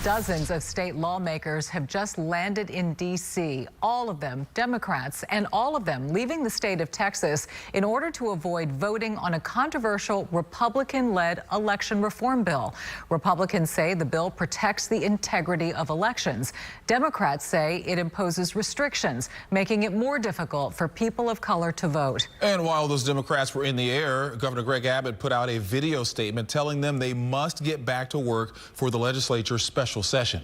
Dozens of state lawmakers have just landed in D.C., all of them Democrats, and all of them leaving the state of Texas in order to avoid voting on a controversial Republican-led election reform bill. Republicans say the bill protects the integrity of elections. Democrats say it imposes restrictions, making it more difficult for people of color to vote. And while those Democrats were in the air, Governor Greg Abbott put out a video statement telling them they must get back to work for the legislature's special session.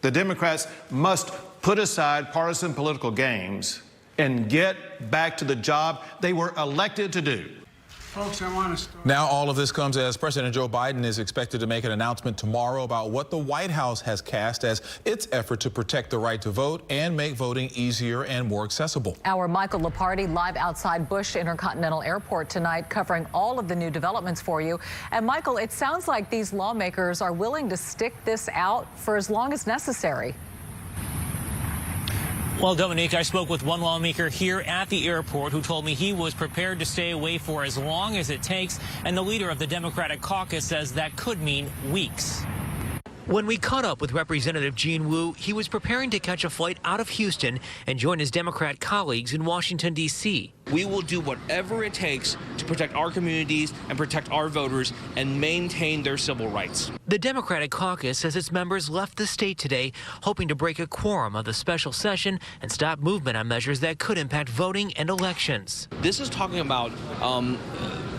The Democrats must put aside partisan political games and get back to the job they were elected to do. Folks, I want to start. Now all of this comes as President Joe Biden is expected to make an announcement tomorrow about what the White House has cast as its effort to protect the right to vote and make voting easier and more accessible. Our Michael Lepardi live outside Bush Intercontinental Airport tonight, covering all of the new developments for you. And Michael, it sounds like these lawmakers are willing to stick this out for as long as necessary. Well, Dominique, I spoke with one lawmaker here at the airport who told me he was prepared to stay away for as long as it takes, and the leader of the Democratic caucus says that could mean weeks. When we caught up with Representative Gene Wu, he was preparing to catch a flight out of Houston and join his Democrat colleagues in Washington, D.C. We will do whatever it takes to protect our communities and protect our voters and maintain their civil rights. The Democratic caucus says its members left the state today hoping to break a quorum of the special session and stop movement on measures that could impact voting and elections. This is talking about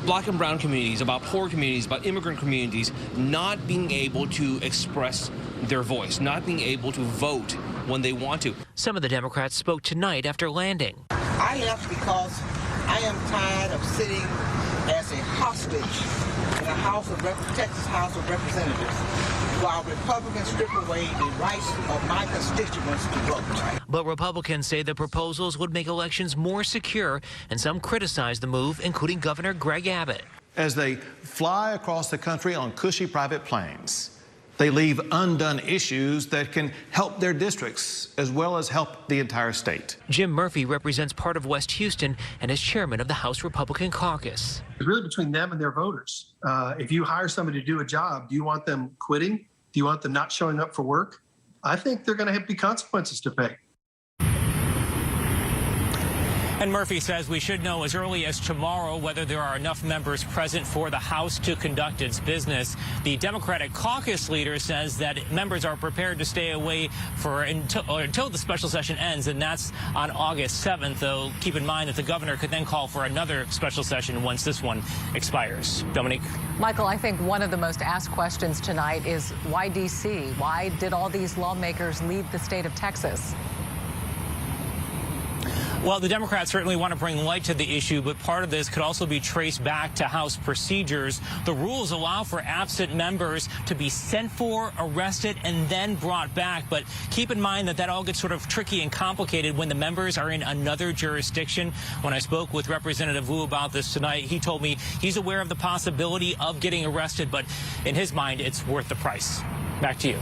Black and brown communities, about poor communities, about immigrant communities not being able to express their voice, not being able to vote when they want to. Some of the Democrats spoke tonight after landing. I left because I am tired of sitting as a hostage in the Texas House of Representatives while Republicans strip away the rights of my constituents to vote. But Republicans say the proposals would make elections more secure, and some criticize the move, including Governor Greg Abbott. As they fly across the country on cushy private planes, they leave undone issues that can help their districts as well as help the entire state. Jim Murphy represents part of West Houston and is chairman of the House Republican caucus. It's really between them and their voters. If you hire somebody to do a job, do you want them quitting? Do you want them not showing up for work? I think they're going to be consequences to pay. And Murphy says we should know as early as tomorrow whether there are enough members present for the House to conduct its business. The Democratic caucus leader says that members are prepared to stay away for until the special session ends, and that's on August 7th, though keep in mind that the governor could then call for another special session once this one expires. Dominique? Michael, I think one of the most asked questions tonight is why D.C.? Why did all these lawmakers leave the state of Texas? Well, the Democrats certainly want to bring light to the issue, but part of this could also be traced back to House procedures. The rules allow for absent members to be sent for, arrested, and then brought back. But keep in mind that all gets sort of tricky and complicated when the members are in another jurisdiction. When I spoke with Representative Wu about this tonight, he told me he's aware of the possibility of getting arrested, but in his mind, it's worth the price. Back to you.